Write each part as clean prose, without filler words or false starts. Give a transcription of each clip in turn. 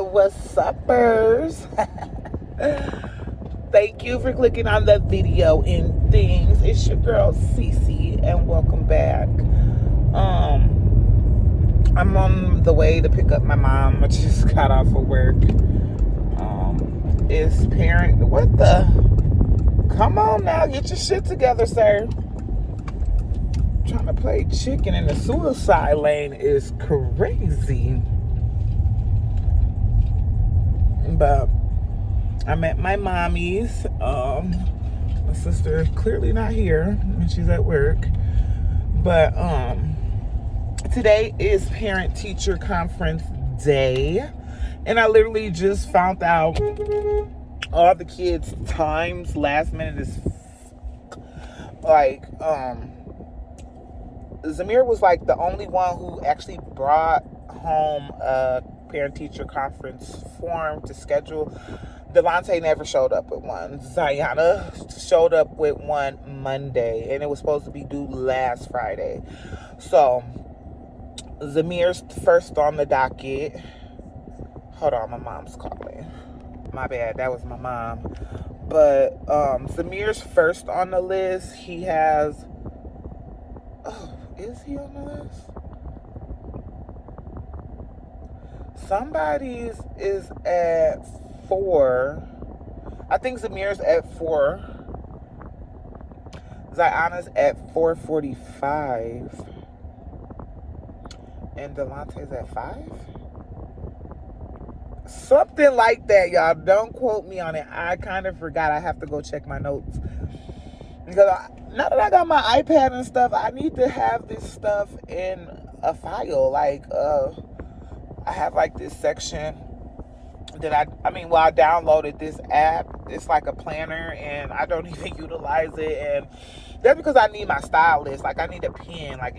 What's uppers? Thank you for clicking on the video and things. It's your girl Cece and welcome back. I'm on the way to pick up my mom. I just got off of work. It's parent. What the? Come on now, get your shit together, sir. Trying to play chicken in the suicide lane is crazy. But I'm at my mommy's. My sister is clearly not here and she's at work. But today is parent teacher conference day. And I literally just found out all the kids' times last minute is like Zamir was like the only one who actually brought home a parent-teacher conference form to schedule. Devontae never showed up with one. Zayana showed up with one Monday, and it was supposed to be due last Friday. So, Zamir's first on the docket. Hold on, my mom's calling. My bad, that was my mom. But Zamir's first on the list. He has... Oh, is he on the list? Somebody's is at 4. I think Zamir's at 4. Zayana's at 4:45. And Delonte's at 5? Something like that, y'all. Don't quote me on it. I kind of forgot. I have to go check my notes. Because now that I got my iPad and stuff, I need to have this stuff in a file. Like, I have like this section that I downloaded this app. It's like a planner and I don't even utilize it. And that's because I need my stylus. Like I need a pen. Like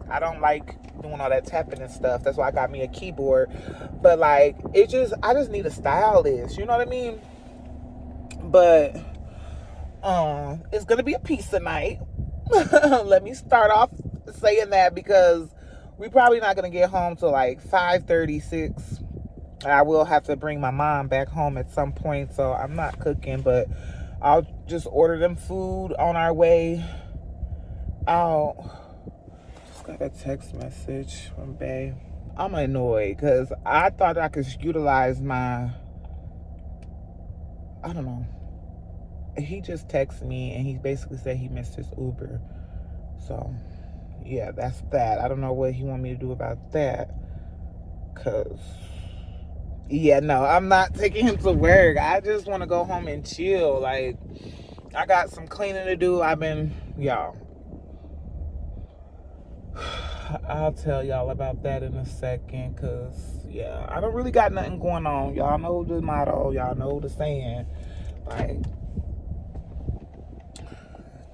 I don't like doing all that tapping and stuff. That's why I got me a keyboard. But like, I just need a stylus. You know what I mean? But, it's going to be a pizza night. Let me start off saying that because we probably not going to get home till like 5:36. I will have to bring my mom back home at some point, so I'm not cooking, but I'll just order them food on our way out. Just got a text message from Bae. I'm annoyed because I thought I could utilize my... I don't know. He just texted me and he basically said he missed his Uber. So... yeah, that's that. I don't know what he want me to do about that. Cause, yeah, no, I'm not taking him to work. I just want to go home and chill. Like, I got some cleaning to do. Y'all. I'll tell y'all about that in a second. Cause, yeah, I don't really got nothing going on. Y'all know the motto. Y'all know the saying. Like,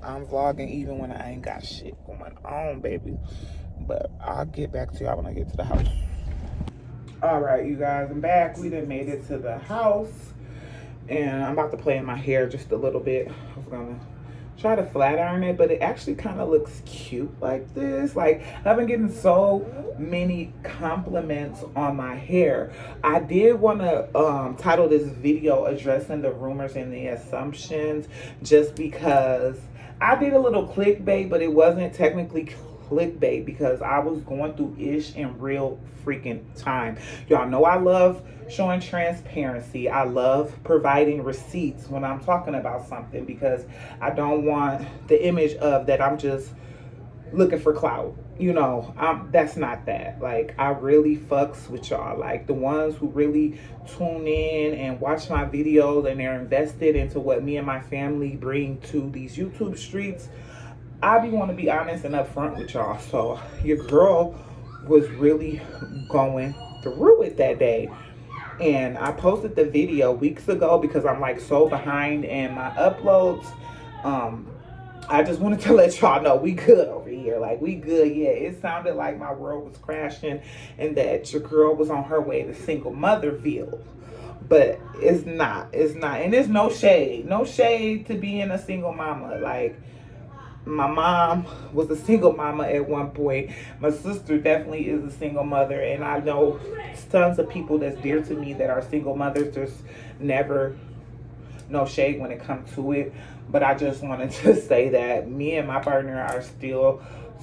I'm vlogging even when I ain't got shit going on, baby. But I'll get back to y'all when I get to the house. All right, you guys, I'm back. We done made it to the house. And I'm about to play in my hair just a little bit. I was gonna try to flat iron it, but it actually kind of looks cute like this. Like, I've been getting so many compliments on my hair. I did want to title this video Addressing the Rumors and the Assumptions, just because I did a little clickbait, but it wasn't technically clickbait because I was going through ish in real freaking time. Y'all know I love showing transparency. I love providing receipts when I'm talking about something because I don't want the image of that I'm just looking for clout. You know, that's not that. Like, I really fucks with y'all. Like, the ones who really tune in and watch my videos and they're invested into what me and my family bring to these YouTube streets. I want to be honest and upfront with y'all. So your girl was really going through it that day. And I posted the video weeks ago because I'm like so behind in my uploads. I just wanted to let y'all know we good over here. Like, we good. Yeah, it sounded like my world was crashing and that your girl was on her way to single motherville. But it's not. It's not. And there's no shade. No shade to being a single mama. Like, my mom was a single mama at one point. My sister definitely is a single mother, and I know tons of people that's dear to me that are single mothers. There's never no shade when it comes to it, but I just wanted to say that me and my partner are still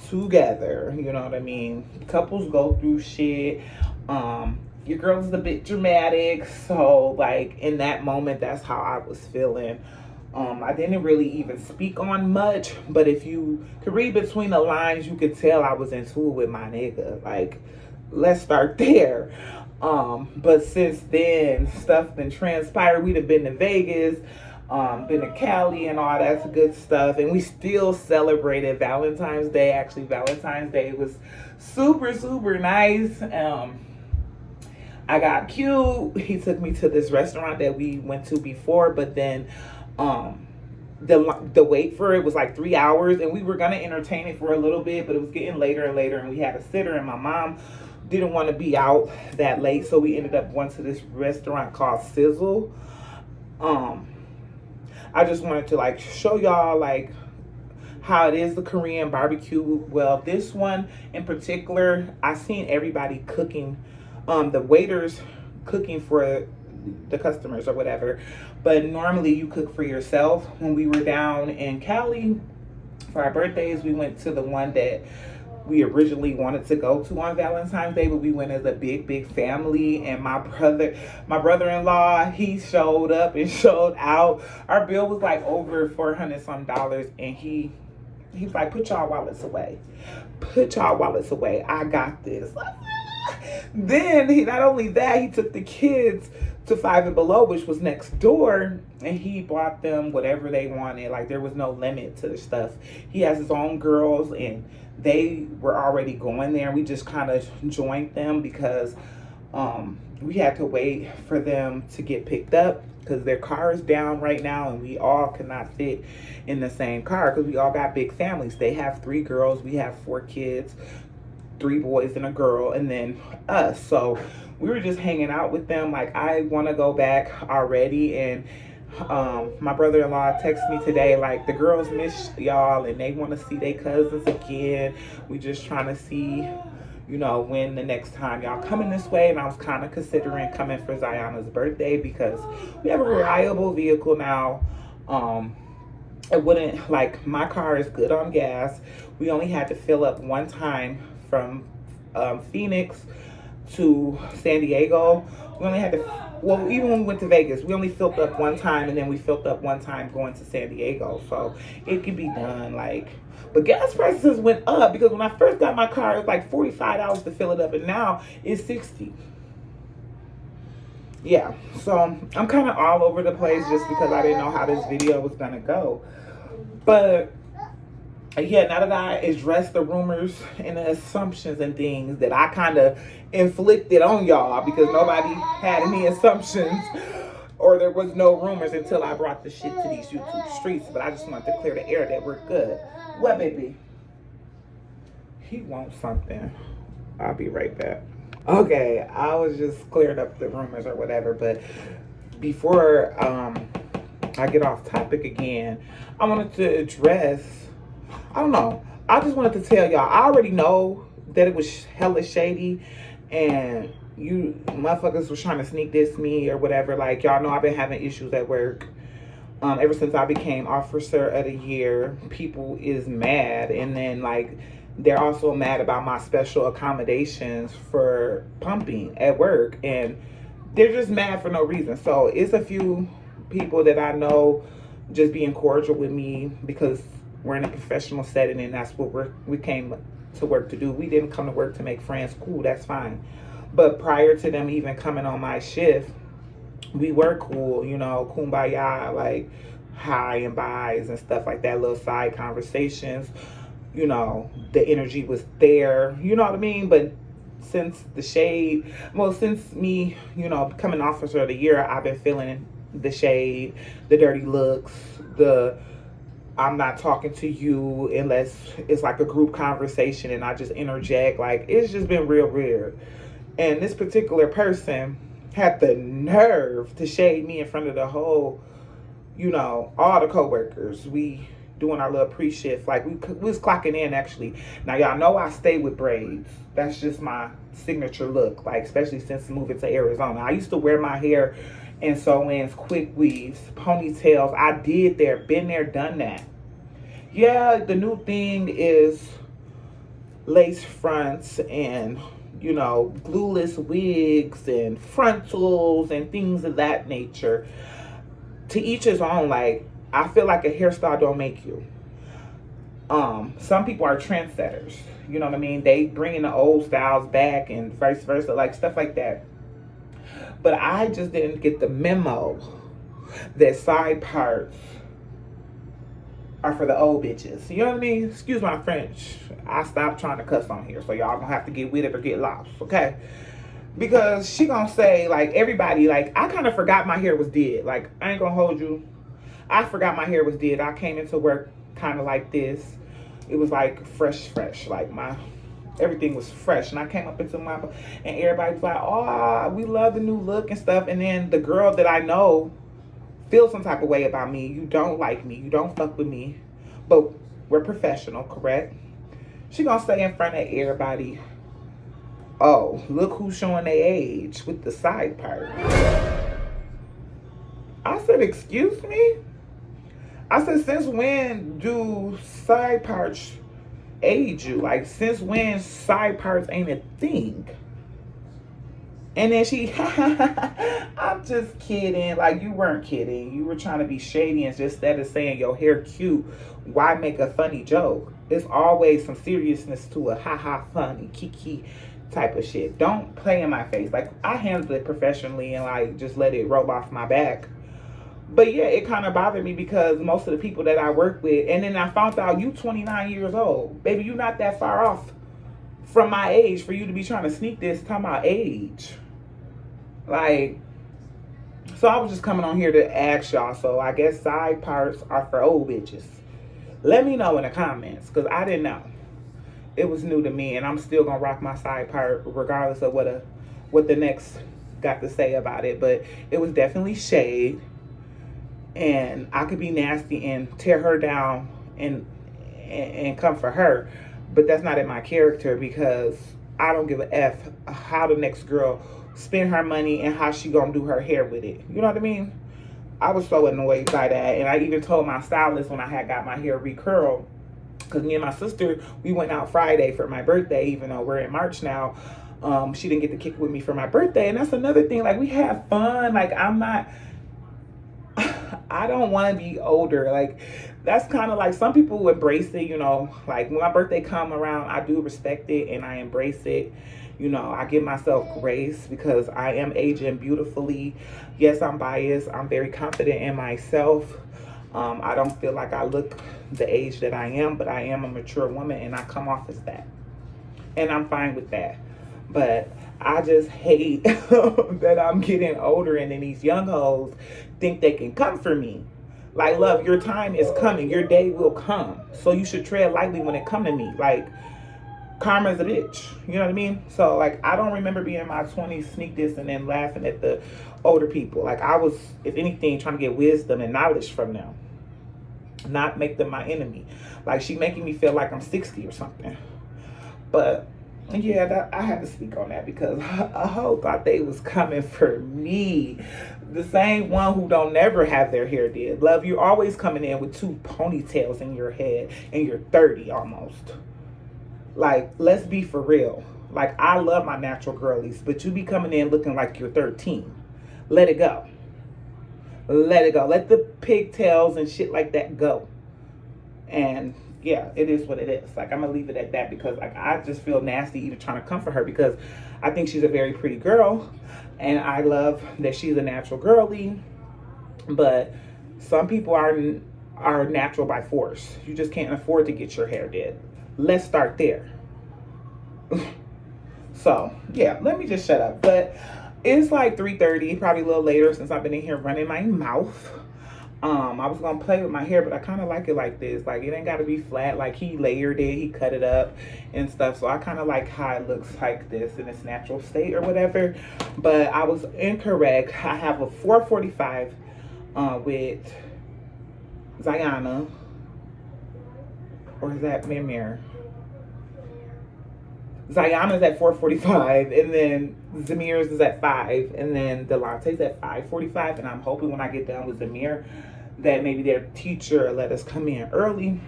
together. You know what I mean? Couples go through shit. Your girl is a bit dramatic, so like in that moment, that's how I was feeling. I didn't really even speak on much, but if you could read between the lines, you could tell I was into it with my nigga. Like, let's start there. But since then, stuff been transpired. We'd have been to Vegas, been to Cali and all that's good stuff. And we still celebrated Valentine's Day. Actually, Valentine's Day was super, super nice. I got cute. He took me to this restaurant that we went to before, but then the wait for it was like 3 hours, and we were gonna entertain it for a little bit, but it was getting later and later, and we had a sitter, and my mom didn't want to be out that late, so we ended up going to this restaurant called Sizzle. I just wanted to like show y'all like how it is, the Korean barbecue. Well, this one in particular, I seen everybody cooking, the waiters cooking for the customers or whatever, but normally you cook for yourself. When we were down in Cali for our birthdays, we went to the one that we originally wanted to go to on Valentine's Day, but we went as a big family, and my brother-in-law, he showed up and showed out. Our bill was like over $400 some, and he's like, put y'all wallets away, I got this. Then he, not only that, he took the kids to Five and Below, which was next door, and he bought them whatever they wanted. Like, there was no limit to the stuff. He has his own girls, and they were already going there. We just kind of joined them because we had to wait for them to get picked up because their car is down right now, and we all could not fit in the same car because we all got big families. They have 3 girls, we have 4 kids, 3 boys and a girl, and then us. So we were just hanging out with them. Like, I want to go back already, and my brother-in-law texted me today like, the girls miss y'all and they want to see their cousins again. We just trying to see, you know, when the next time y'all coming this way. And I was kind of considering coming for Zayana's birthday because we have a reliable vehicle now. It wouldn't, like, my car is good on gas. We only had to fill up one time from Phoenix to San Diego. We only had to, well, even when we went to Vegas, we only filled up one time, and then we filled up one time going to San Diego. So it could be done, like, but gas prices went up because when I first got my car, it was like $45 to fill it up, and now it's $60. Yeah, so I'm kind of all over the place just because I didn't know how this video was gonna go. But yeah, now that I addressed the rumors and the assumptions and things that I kind of inflicted on y'all because nobody had any assumptions or there was no rumors until I brought the shit to these YouTube streets. But I just wanted to clear the air that we're good. What, baby? He wants something. I'll be right back. Okay, I was just clearing up the rumors or whatever, but before I get off topic again, I wanted to address, I don't know, I just wanted to tell y'all, I already know that it was hella shady and you motherfuckers was trying to sneak diss me or whatever. Like, y'all know I've been having issues at work. Ever since I became officer of the year, people is mad, and then like they're also mad about my special accommodations for pumping at work, and they're just mad for no reason. So it's a few people that I know just being cordial with me because we're in a professional setting, and that's what we came to work to do. We didn't come to work to make friends. Cool, that's fine. But prior to them even coming on my shift, we were cool, you know, kumbaya, like hi and byes and stuff like that, little side conversations. You know, the energy was there, you know what I mean? But since the shade, well, since me, you know, becoming officer of the year, I've been feeling the shade, the dirty looks, the I'm not talking to you unless it's like a group conversation and I just interject. Like, it's just been real weird. And this particular person had the nerve to shade me in front of the whole, you know, all the coworkers. We doing our little pre-shift. Like we was clocking in actually. Now y'all know I stay with braids. That's just my signature look. Like especially since moving to Arizona, I used to wear my hair in sew-ins, quick weaves, ponytails. I did there, been there, done that. Yeah, the new thing is lace fronts and, you know, glueless wigs and frontals and things of that nature. To each his own. Like, I feel like a hairstyle don't make you. Some people are trendsetters. You know what I mean? They bring in the old styles back and vice versa, like stuff like that. But I just didn't get the memo that side parts are for the old bitches. You know what I mean? Excuse my French. I stopped trying to cuss on here, so y'all gonna have to get with it or get lost, okay? Because she gonna say, like, everybody, like, I kind of forgot my hair was dead. Like, I ain't gonna hold you. I forgot my hair was dead. I came into work kind of like this. It was like fresh. Like everything was fresh. And I came up into my, and everybody was like, oh, we love the new look and stuff. And then the girl that I know feels some type of way about me. You don't like me. You don't fuck with me. But we're professional, correct? She gonna say in front of everybody, oh, look who's showing their age with the side part. I said, excuse me? I said, since when do side parts age you? Like, since when side parts ain't a thing? And then she, I'm just kidding. Like, you weren't kidding. You were trying to be shady, and just instead of saying your hair cute, why make a funny joke? It's always some seriousness to a ha-ha funny, kiki type of shit. Don't play in my face. Like, I handled it professionally and, like, just let it roll off my back. But, yeah, it kind of bothered me because most of the people that I work with, and then I found out you 29 years old. Baby, you not that far off from my age for you to be trying to sneak this talking about age. Like, so I was just coming on here to ask y'all. So I guess side parts are for old bitches. Let me know in the comments, because I didn't know. It was new to me, and I'm still gonna rock my side part regardless of what the next got to say about it. But it was definitely shade, and I could be nasty and tear her down and come for her, but that's not in my character, because I don't give a F how the next girl spend her money and how she gonna do her hair with it. You know what I mean? I was so annoyed by that, and I even told my stylist when I had got my hair recurled, because me and my sister, we went out Friday for my birthday, even though we're in March now. She didn't get to kick with me for my birthday, and that's another thing. Like, we have fun. Like, I don't want to be older. Like, that's kind of like, some people embrace it, you know. Like, when my birthday come around, I do respect it and I embrace it. You know, I give myself grace because I am aging beautifully. Yes, I'm biased. I'm very confident in myself. I don't feel like I look the age that I am, but I am a mature woman and I come off as that. And I'm fine with that. But I just hate that I'm getting older and then these young hoes think they can come for me. Like, love, your time is coming. Your day will come. So you should tread lightly when it come to me. Like, karma's a bitch. You know what I mean? So, like, I don't remember being in my 20s, sneak this, and then laughing at the older people. Like, I was, if anything, trying to get wisdom and knowledge from them. Not make them my enemy. Like, she making me feel like I'm 60 or something. But yeah, I had to speak on that because a hoe thought they was coming for me. The same one who don't never have their hair did. Love, you're always coming in with 2 ponytails in your head and you're 30 almost. Like, let's be for real. Like, I love my natural girlies, but you be coming in looking like you're 13. Let it go. Let it go. Let the pigtails and shit like that go. And yeah, it is what it is. Like, I'm gonna leave it at that because, like, I just feel nasty even trying to comfort her because I think she's a very pretty girl and I love that she's a natural girly. But some people are natural by force. You just can't afford to get your hair did. Let's start there. So yeah, let me just shut up. But it's like 3:30, probably a little later since I've been in here running my mouth. I was gonna play with my hair, but I kind of like it like this. Like, it ain't gotta be flat. Like, he layered it, he cut it up and stuff. So I kind of like how it looks like this in its natural state or whatever. But I was incorrect. I have a 445 with Zayana. Or is that Mimir? Zayana's at 4:45, and then Zamir's is at 5, and then Delonte's at 5:45. And I'm hoping when I get done with Zamir that maybe their teacher let us come in early,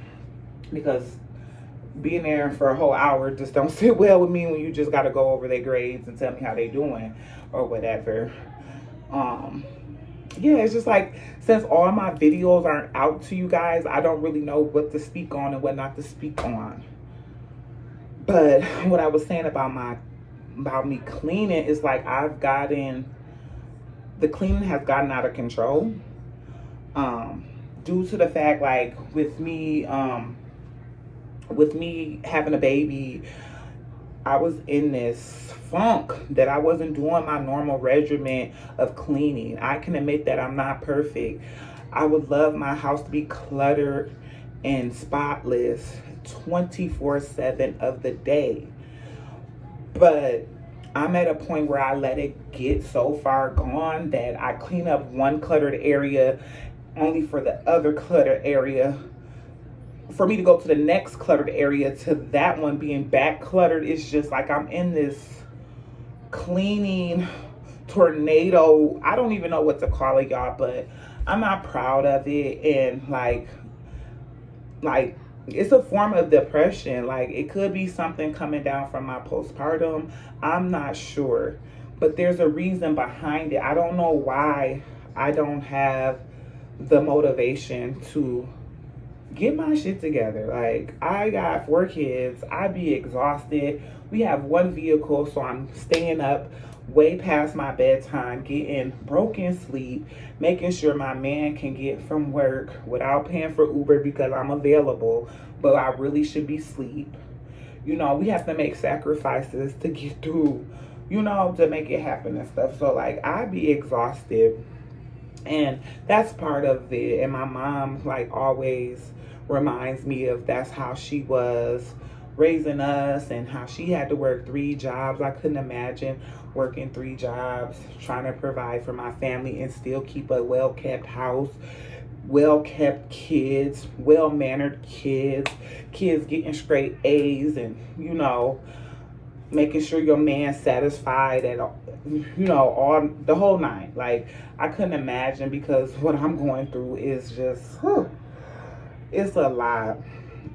because being there for a whole hour just don't sit well with me when you just got to go over their grades and tell me how they doing or whatever. Yeah, it's just like, since all my videos aren't out to you guys, I don't really know what to speak on and what not to speak on. But what I was saying about me cleaning is like, the cleaning has gotten out of control. Due to the fact, like, with me having a baby, I was in this funk that I wasn't doing my normal regimen of cleaning. I can admit that I'm not perfect. I would love my house to be cluttered and spotless 24/7 of the day. But I'm at a point where I let it get so far gone that I clean up one cluttered area only for the other cluttered area, for me to go to the next cluttered area to that one being back cluttered. It's just like I'm in this cleaning tornado. I don't even know what to call it, y'all, but I'm not proud of it. And like it's a form of depression. Like, it could be something coming down from my postpartum. I'm not sure, but there's a reason behind it. I don't know why I don't have the motivation to get my shit together. Like, I got 4 kids. I be exhausted. We have 1 vehicle, so I'm staying up way past my bedtime, getting broken sleep, making sure my man can get from work without paying for Uber because I'm available, but I really should be asleep. You know, we have to make sacrifices to get through, you know, to make it happen and stuff. So, like, I be exhausted, and that's part of it. And my mom, like, always reminds me of that's how she was raising us and how she had to work 3 jobs. I couldn't imagine working 3 jobs, trying to provide for my family and still keep a well-kept house, well-kept kids, well-mannered kids getting straight A's, and, you know, making sure your man's satisfied at, you know, all the whole 9. Like, I couldn't imagine, because what I'm going through is just, it's a lot.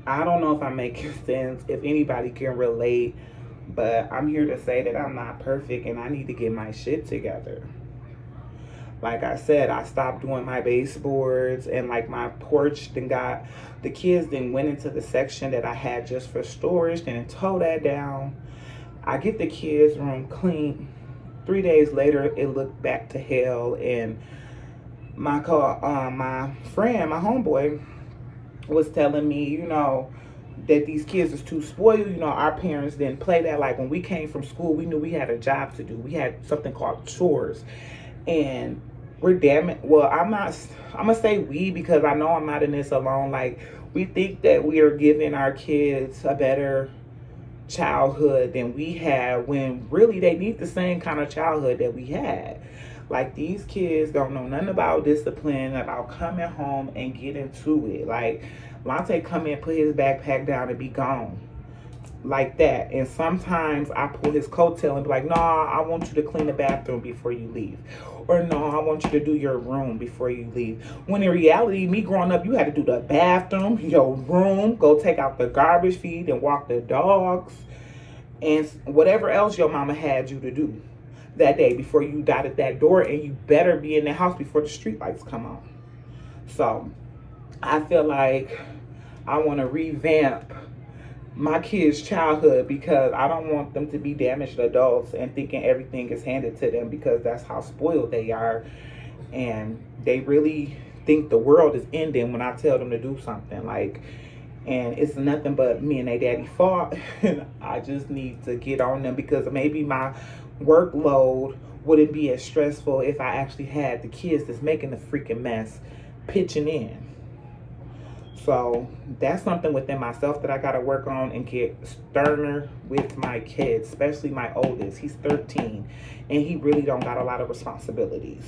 I don't know if I'm making sense, if anybody can relate, but I'm here to say that I'm not perfect and I need to get my shit together. Like I said, I stopped doing my baseboards, and like my porch then got, the kids then went into the section that I had just for storage, then tore that down. I get the kids' room clean. 3 days later, it looked back to hell, and my friend, my homeboy, was telling me, you know, that these kids is too spoiled. You know, our parents didn't play that. Like, when we came from school, we knew we had a job to do. We had something called chores, and we're well, I'm gonna say we, because I know I'm not in this alone. Like, we think that we are giving our kids a better childhood than we had, when really they need the same kind of childhood that we had. Like, these kids don't know nothing about discipline, about coming home and getting to it. Like, Lonte come in, put his backpack down, and be gone. Like that. And sometimes I pull his coattail and be like, nah, I want you to clean the bathroom before you leave. Or, no, I want you to do your room before you leave. When in reality, me growing up, you had to do the bathroom, your room, go take out the garbage, feed and walk the dogs, and whatever else your mama had you to do that day before you dotted that door. And you better be in the house before the street lights come on. So I feel like I want to revamp my kids' childhood, because I don't want them to be damaged adults and thinking everything is handed to them, because that's how spoiled they are. And they really think the world is ending when I tell them to do something. Like, and it's nothing but me and their daddy fault. And I just need to get on them, because maybe my workload wouldn't be as stressful if I actually had the kids that's making the freaking mess pitching in. So that's something within myself that I got to work on and get sterner with my kids, especially my oldest. He's 13, and he really don't got a lot of responsibilities.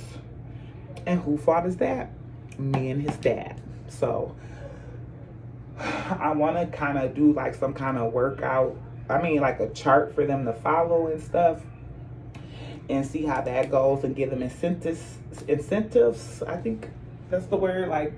And whose fault is that? Me and his dad. So I want to kind of do like some kind of workout. I mean, like a chart for them to follow and stuff, and see how that goes, and give them incentives. I think that's the word. Like,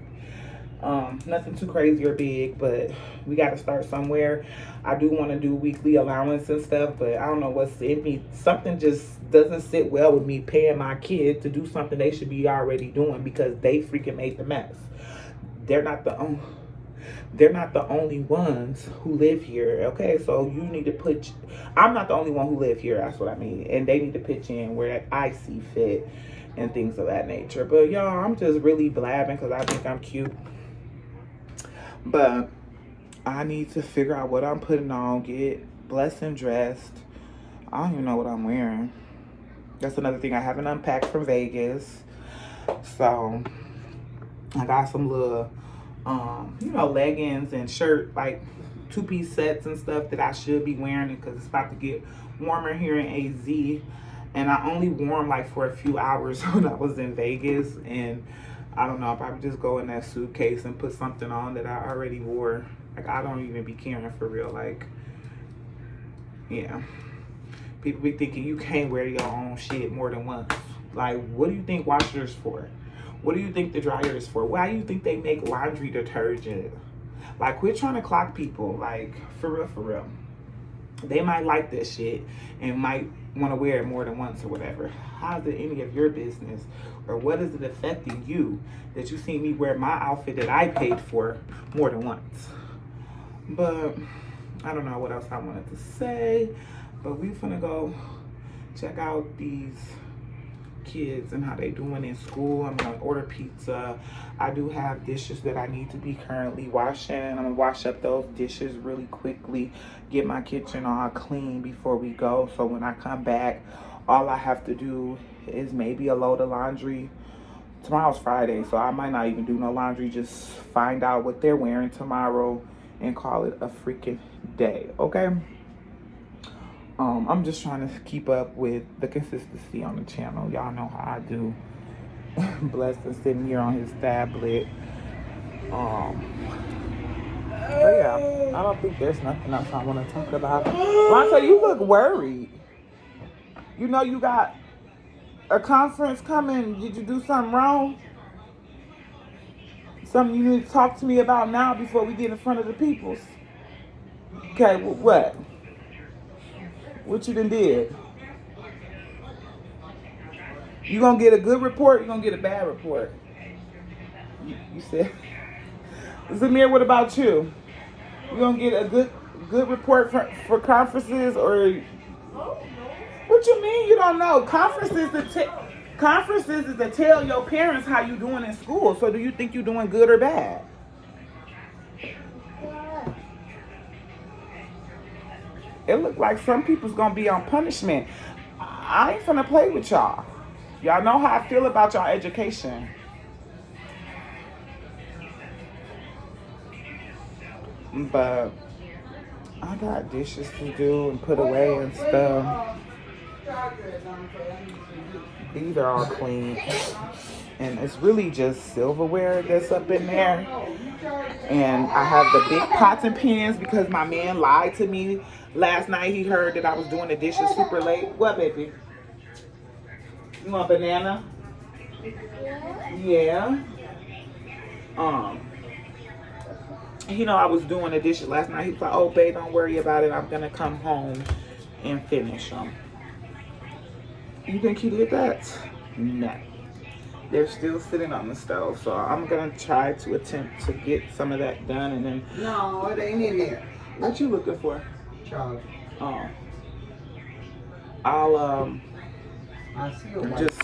nothing too crazy or big, but we got to start somewhere. I do want to do weekly allowance and stuff, but I don't know what's in me. Something just doesn't sit well with me paying my kid to do something they should be already doing because they freaking made the mess. They're not the only. They're not the only ones who live here, okay? So you need to put. I'm not the only one who live here. That's what I mean, and they need to pitch in where I see fit and things of that nature. But y'all, I'm just really blabbing because I think I'm cute. But I need to figure out what I'm putting on, get blessed and dressed. I don't even know what I'm wearing. That's another thing I haven't unpacked from Vegas. So I got some little, leggings and shirt, like 2-piece sets and stuff that I should be wearing because it's about to get warmer here in AZ. And I only wore them like for a few hours when I was in Vegas. And I don't know, I'll probably just go in that suitcase and put something on that I already wore. Like, I don't even be caring for real. Like, yeah. People be thinking you can't wear your own shit more than once. Like, what do you think washers for? What do you think the dryer is for? Why do you think they make laundry detergent? Like, quit trying to clock people. Like, for real, for real. They might like this shit and might want to wear it more than once or whatever. How's it any of your business? Or what is it affecting you that you see me wear my outfit that I paid for more than once? But I don't know what else I wanted to say. But we finna go check out these kids and how they doing in school. I'm gonna order pizza. I do have dishes that I need to be currently washing. I'm gonna wash up those dishes really quickly, get my kitchen all clean before we go, so when I come back all I have to do is maybe a load of laundry. Tomorrow's Friday, so I might not even do no laundry, just find out what they're wearing tomorrow and call it a freaking day, okay? I'm just trying to keep up with the consistency on the channel. Y'all know how I do. Blessed and sitting here on his tablet. But yeah, I don't think there's nothing else I want to talk about. Lonta, you look worried. You know you got a conference coming. Did you do something wrong? Something you need to talk to me about now before we get in front of the peoples. Okay, what? What you done did? You gonna get a good report? You gonna get a bad report? You said. Zamir, what about you? You gonna get a good report for conferences, or what you mean you don't know? Conferences is to tell your parents how you doing in school. So do you think you doing good or bad? It look like some people's gonna be on punishment. I ain't finna play with y'all. Y'all know how I feel about y'all education. But I got dishes to do and put away and stuff. These are all clean. And it's really just silverware that's up in there. And I have the big pots and pans because my man lied to me. Last night he heard that I was doing the dishes super late. What, baby? You want a banana? Yeah. You know, I was doing the dishes last night. He was like, oh, babe, don't worry about it. I'm going to come home and finish them. You think he did that? No. They're still sitting on the stove. So I'm going to try to attempt to get some of that done. And then... No, it ain't in there. What you looking for? Charge. Oh. I'll just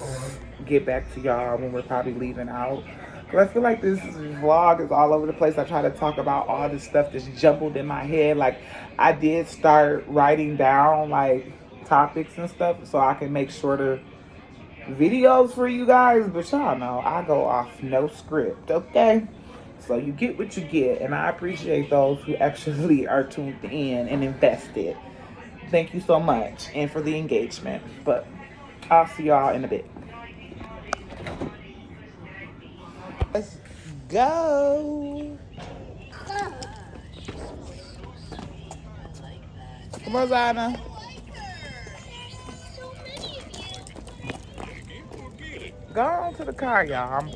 get back to y'all when we're probably leaving out. But I feel like this vlog is all over the place. I try to talk about all this stuff that's jumbled in my head. Like, I did start writing down, like, topics and stuff so I can make shorter videos for you guys. But y'all know, I go off no script, okay? So you get what you get. And I appreciate those who actually are tuned in and invested. Thank you so much. And for the engagement. But I'll see y'all in a bit. Let's go. Come on, Zana. Go on to the car, y'all.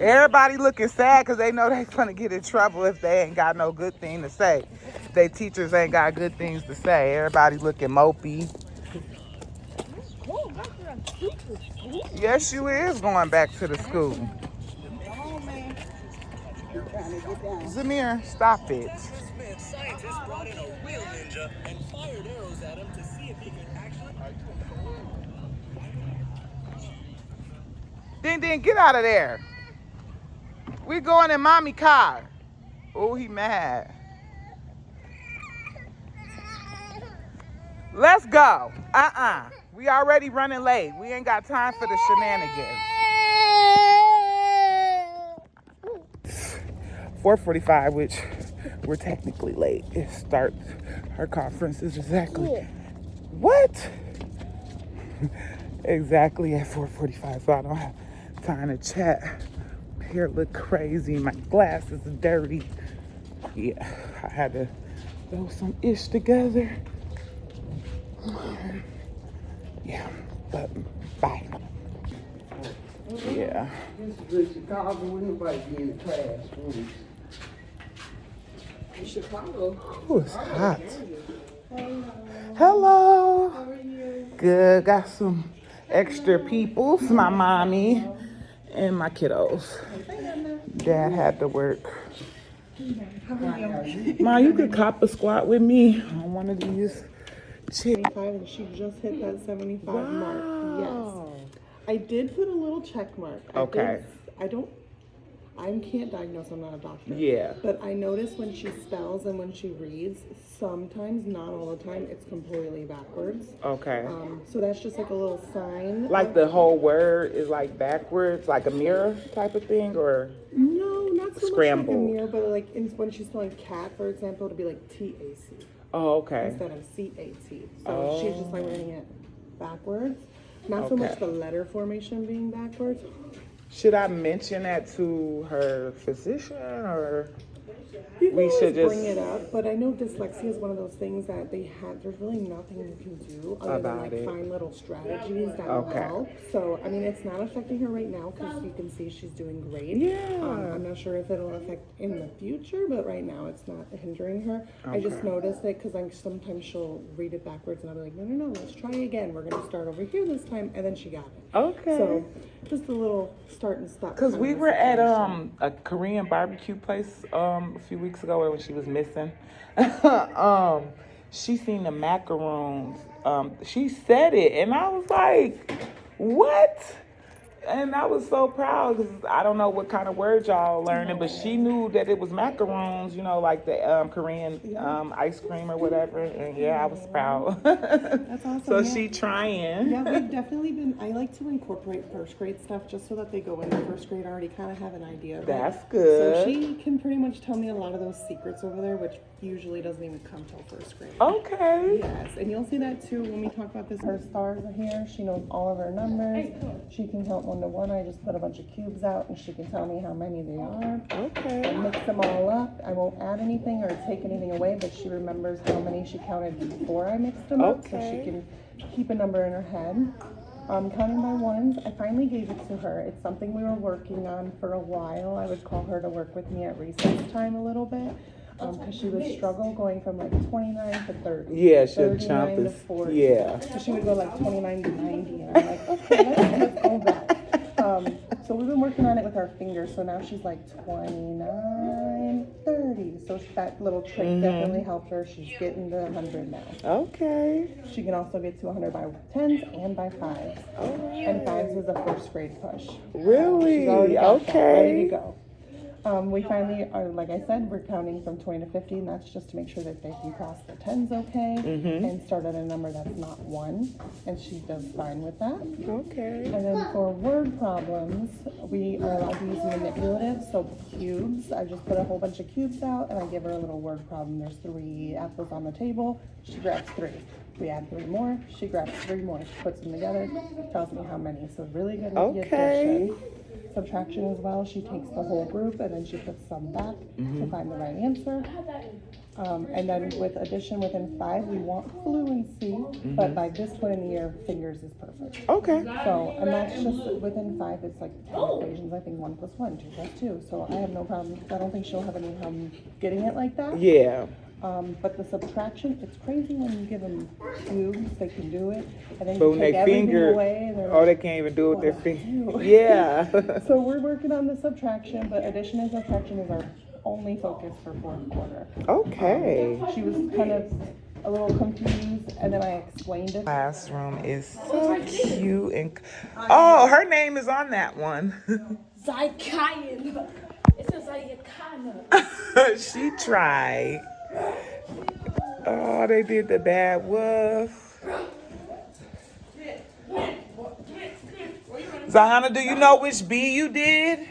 Everybody looking sad because they know they're going to get in trouble if they ain't got no good thing to say. Their teachers ain't got good things to say. Everybody looking mopey. Yes, you is going back to the school. Zamir, stop it. Scientists brought in a real ninja and fired arrows at him to see if he could actually... Ding, ding, get out of there. We going in mommy car. Oh, he mad. Let's go. We already running late. We ain't got time for the shenanigans. 4:45, which we're technically late. It starts, her conference is exactly, what? Exactly at 4:45, so I don't have time to chat. Hair look crazy, my glasses are dirty. Yeah, I had to throw some ish together. Yeah, but bye. Yeah. This is in Chicago, wouldn't nobody be in the classroom. In Chicago. Oh, it's hot. Hello. How are you? Good. Got some extra peoples. My mommy and my kiddos. Dad had to work. Ma, you could cop a squat with me on one of these chairs. 75, and she just hit that 75 mark. Yes. I did put a little check mark. Okay. I can't diagnose, I'm not a doctor. Yeah. But I notice when she spells and when she reads, sometimes, not all the time, it's completely backwards. Okay. So that's just like a little sign. Like the whole word is like backwards, like a mirror type of thing, or? No, not so Scrambled. much like a mirror, but like when she's spelling cat, for example, it'll be like TAC Oh, okay. instead of CAT. So she's just like writing it backwards. Not so much Okay. the letter formation being backwards. Should I mention that to her physician, or You can we always should just bring it up, but I know dyslexia is one of those things that there's really nothing you can do other than About like it. find little strategies that will Okay. help. So, I mean, it's not affecting her right now because you can see she's doing great. Yeah. I'm not sure if it'll affect in the future, but right now it's not hindering her. I just Okay. noticed it because sometimes she'll read it backwards and I'll be like, no, let's try again. We're going to start over here this time. And then she got it. Okay. So, just a little start and stop. Because kind we of were at situation. a Korean barbecue place a few weeks ago when she was missing. She seen the macaroons. She said it, and I was like, "What?" And I was so proud because I don't know what kind of words y'all learning, but she knew that it was macaroons, you know, like the Korean ice cream or whatever. And yeah, I was proud. That's awesome. So yeah. she trying. Yeah, we've definitely been. I like to incorporate first grade stuff just so that they go into first grade already kind of have an idea of That's it. good. So she can pretty much tell me a lot of those secrets over there, which usually doesn't even come till first grade. Okay. Yes, and you'll see that too when we talk about this. Her stars are here. She knows all of her numbers. She can count 1 to 1. I just put a bunch of cubes out, and she can tell me how many they are. Okay. I mix them all up. I won't add anything or take anything away, but she remembers how many she counted before I mixed them up, so Okay. she can keep a number in her head. Counting by ones, I finally gave it to her. It's something we were working on for a while. I would call her to work with me at recess time a little bit, because she would struggle going from like 29 to 30. Yeah, she'll 39 jump to is 40. yeah. So she would go like 29 to 90, and I'm like, okay, let's go back. So we've been working on it with our fingers, so now she's like 29, 30. So that little trick definitely helped her. She's getting to 100 now. Okay. She can also get to 100 by 10s and by 5s. And 5s is a first grade push. Really? She's already got that, ready to Okay. go. We finally are, like I said, we're counting from 20 to 50, and that's just to make sure that they can cross the 10s okay and start at a number that's not 1. And she does fine with that. Okay. And then for word problems, we are allowed to use manipulatives, so cubes. I just put a whole bunch of cubes out, and I give her a little word problem. There's 3 apples on the table. She grabs 3. We add 3 more. She grabs 3 more. She puts them together, tells me how many. So really good with the Okay. addition. subtraction as well. She takes the whole group and then she puts some back to find the right answer. And then with addition within 5, we want fluency, but by this point in the year, fingers is perfect. Okay. So, and that's just within 5, it's like 10 equations, I think 1 + 1, 2 + 2. So I have no problem, I don't think she'll have any problem getting it like that. Yeah. But the subtraction, it's crazy when you give them cubes, they can do it, and then But you when take they everything finger, away, and they're oh, they like, can't even do it with their "What finger. do I do?" Yeah. So we're working on the subtraction, but addition and subtraction is our only focus for 4th quarter. Okay. She was kind of a little confused, and then I explained it. Classroom is so cute and oh, her name is on that one. Zykayan. It's a Zykana. She tried. Oh, they did the bad wolf. Zahana, do you know which bee you did?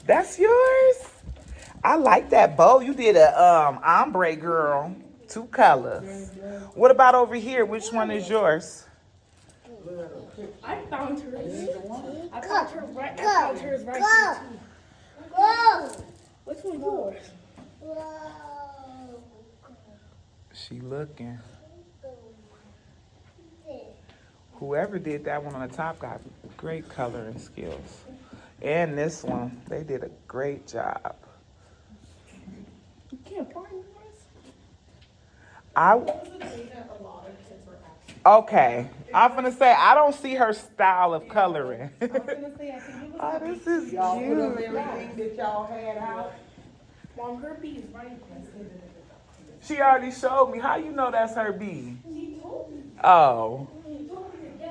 That's yours? I like that bow. You did a ombre, girl. 2 colors. What about over here? Which one is yours? I found hers. I found hers right here too. Which one's yours? She looking. Whoever did that one on the top got great coloring skills. And this one, they did a great job. You can't find yours? Okay. I'm gonna say I don't see her style of coloring. Oh, this is Y'all put up cute. everything that y'all had out. Mom, her bee is right here. She already showed me. How you know that's her bee? She told me. Oh.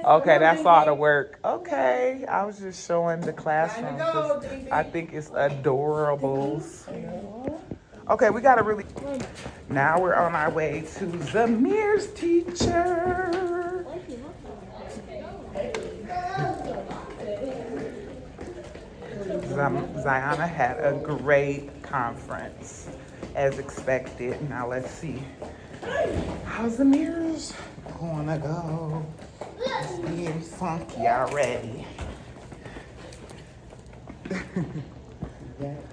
Okay, that's all the work. Okay, I was just showing the classroom 'cause I think it's adorables. Okay, we gotta really. Now we're on our way to Zamir's teacher. Ziana had a great conference, as expected. Now let's see. How's Zamir's gonna go? It's being funky already.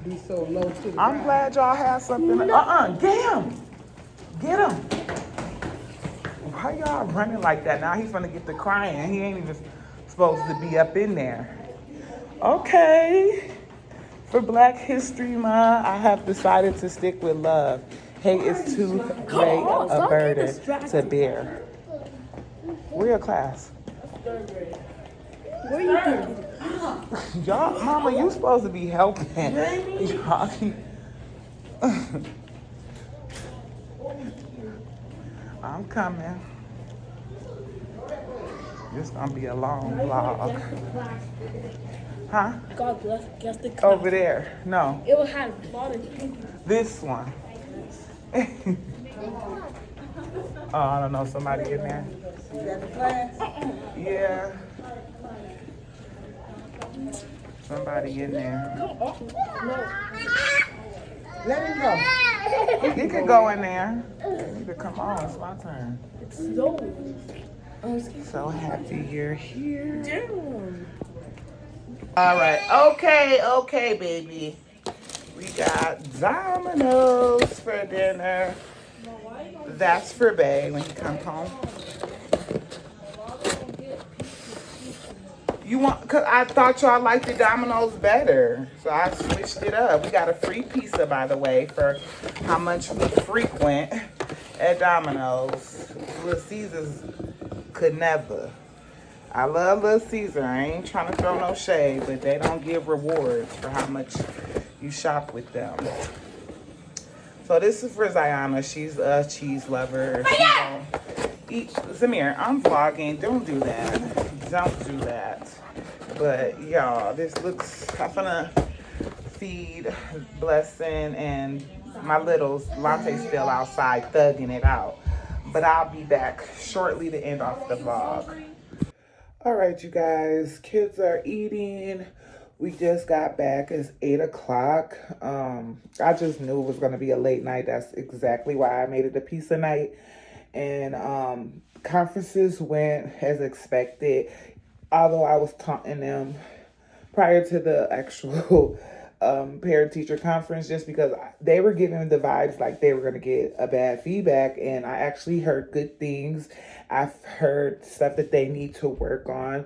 Be so low to the I'm glad y'all had something. Get him. Get him. Why y'all running like that? Now he's gonna get to crying. He ain't even supposed to be up in there. Okay. For Black History Month, I have decided to stick with love. Hate is too great a burden to bear. Where your class? Where you thinking? Y'all, Mama, you supposed to be helping. Y'all keep- I'm coming. This gonna be a long vlog. Huh? God bless. Guess the class. Over there. No, It will have a lot of people. this one. Oh, I don't know, somebody in there. You got the class? Yeah. Somebody in there. Let him go. You can go in there. You need to come on. It's my turn. So happy you're here. Damn. All right. Okay, baby. We got Domino's for dinner. That's for Bae when he comes home. You want, cause I thought y'all liked the Domino's better. So I switched it up. We got a free pizza, by the way, for how much we frequent at Domino's. Little Caesars could never. I love Little Caesar. I ain't trying to throw no shade, but they don't give rewards for how much you shop with them. So this is for Ziana. She's a cheese lover. She gonna eat. Zamir, I'm vlogging. Don't do that. Don't do that. But y'all, this looks. I'm gonna feed Blessing and my littles. Lante's still outside thugging it out. But I'll be back shortly to end off the vlog. All right, you guys. Kids are eating. We just got back. It's 8 o'clock. I just knew it was going to be a late night. That's exactly why I made it a pizza night. And conferences went as expected, although I was taunting them prior to the actual parent teacher conference, just because they were giving the vibes like they were going to get a bad feedback, and I actually heard good things. I've heard stuff that they need to work on.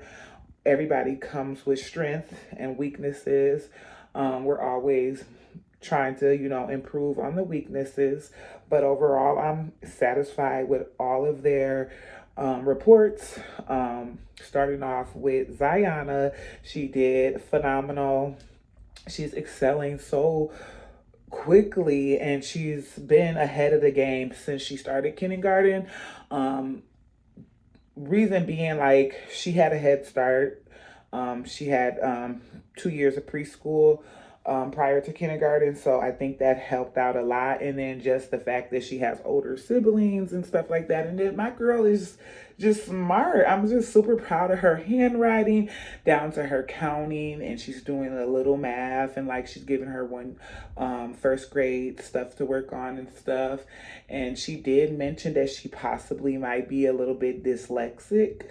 Everybody comes with strength and weaknesses. We're always trying to, improve on the weaknesses, but overall I'm satisfied with all of their reports. Starting off with Ziana, she did phenomenal. She's excelling so quickly, and she's been ahead of the game since she started kindergarten. Reason being, like, she had a head start. She had 2 years of preschool prior to kindergarten, so I think that helped out a lot. And then just the fact that she has older siblings and stuff like that. And then my girl is just smart. I'm just super proud of her handwriting down to her counting, and she's doing a little math, and like she's giving her one first grade stuff to work on and stuff. And she did mention that she possibly might be a little bit dyslexic.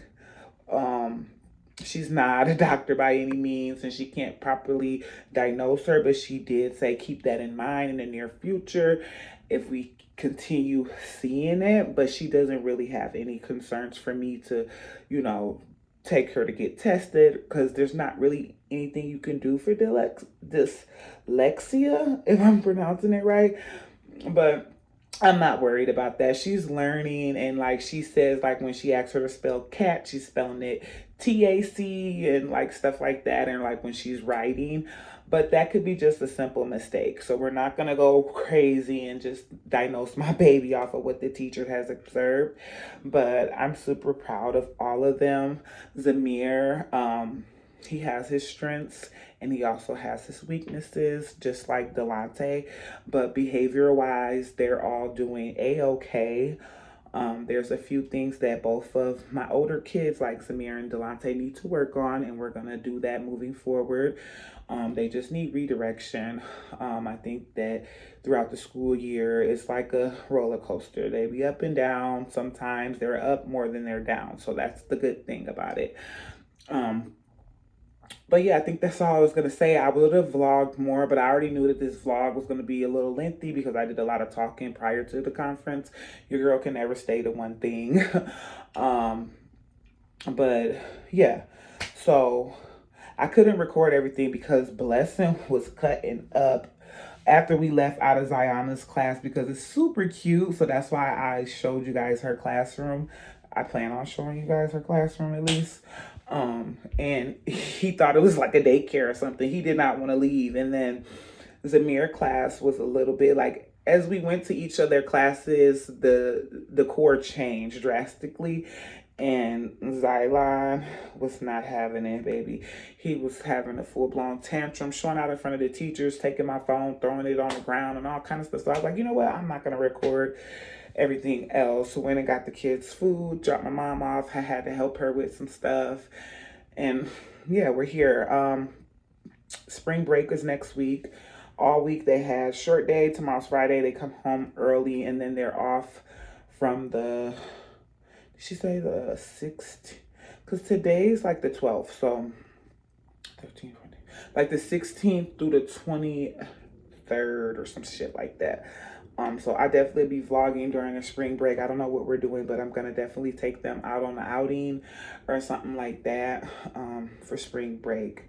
She's not a doctor by any means, and she can't properly diagnose her, but she did say keep that in mind in the near future if we continue seeing it. But she doesn't really have any concerns for me to, take her to get tested, because there's not really anything you can do for dyslexia, if I'm pronouncing it right. But I'm not worried about that. She's learning, and like she says, like when she asks her to spell cat, she's spelling it TAC and like stuff like that, and like when she's writing. But that could be just a simple mistake. So we're not going to go crazy and just diagnose my baby off of what the teacher has observed. But I'm super proud of all of them. Zamir, he has his strengths and he also has his weaknesses, just like Delante. But behavioral wise, they're all doing A-okay. There's a few things that both of my older kids, like Zamir and Delante, need to work on, and we're going to do that moving forward. They just need redirection. I think that throughout the school year, it's like a roller coaster. They be up and down. Sometimes they're up more than they're down. So that's the good thing about it. But yeah, I think that's all I was going to say. I would have vlogged more, but I already knew that this vlog was going to be a little lengthy because I did a lot of talking prior to the conference. Your girl can never stay to one thing. But yeah, so I couldn't record everything because Blessing was cutting up after we left out of Ziana's class because it's super cute. So that's why I showed you guys her classroom. I plan on showing you guys her classroom at least. And he thought it was like a daycare or something. He did not want to leave. And then Zamir class was a little bit like, as we went to each of their classes, the core changed drastically. And Xylon was not having it, baby. He was having a full-blown tantrum, showing out in front of the teachers, taking my phone, throwing it on the ground, and all kind of stuff. So I was like, you know what? I'm not going to record everything else. So went and got the kids food, dropped my mom off. I had to help her with some stuff. And yeah, we're here. Spring break is next week. All week they had short day. Tomorrow's Friday. They come home early, and then they're off from the... Did she say the 16th? Because today's like the 12th. So 13, 14. Like the 16th through the 23rd or some shit like that. So I definitely be vlogging during the spring break. I don't know what we're doing, but I'm going to definitely take them out on an outing or something like that for spring break.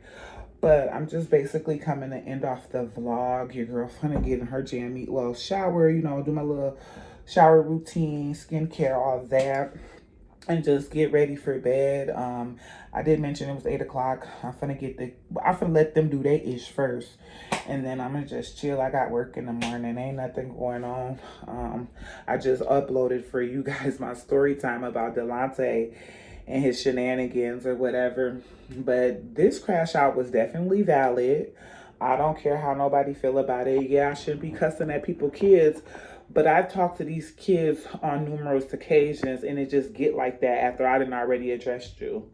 But I'm just basically coming to end off the vlog. Your girlfriend getting her jammy, well, shower, do my little shower routine, skincare, all that. And just get ready for bed. I did mention it was 8 o'clock. I'm finna let them do their ish first. And then I'm gonna just chill. I got work in the morning. Ain't nothing going on. I just uploaded for you guys my story time about Delante and his shenanigans or whatever. But this crash out was definitely valid. I don't care how nobody feel about it. Yeah, I shouldn't be cussing at people's kids. But I've talked to these kids on numerous occasions, and it just get like that after I didn't already addressed you.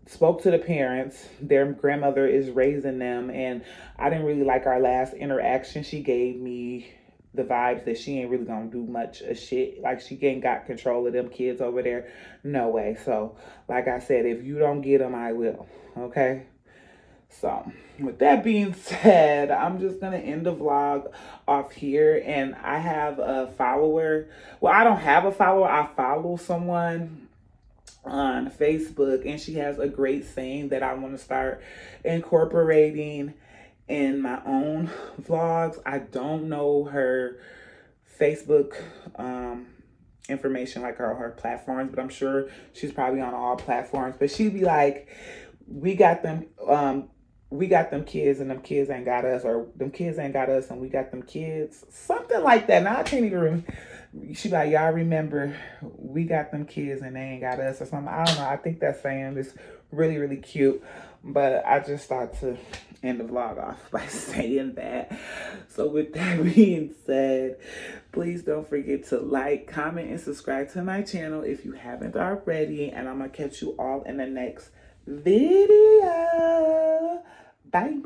Spoke to the parents. Their grandmother is raising them, and I didn't really like our last interaction. She gave me the vibes that she ain't really gonna do much of shit. Like, she ain't got control of them kids over there. No way. So, like I said, if you don't get them, I will. Okay? So, with that being said, I'm just going to end the vlog off here. And I have a follower. Well, I don't have a follower. I follow someone on Facebook, and she has a great saying that I want to start incorporating in my own vlogs. I don't know her Facebook information, like her platforms, but I'm sure she's probably on all platforms. But she'd be like, we got them kids and them kids ain't got us, or them kids ain't got us and we got them kids, something like that. Now I can't even remember. She like, y'all remember, we got them kids and they ain't got us, or something. I don't know. I think that saying is really, really cute. But I just thought to end the vlog off by saying that. So with that being said, please don't forget to like, comment, and subscribe to my channel if you haven't already. And I'm going to catch you all in the next video. Bye.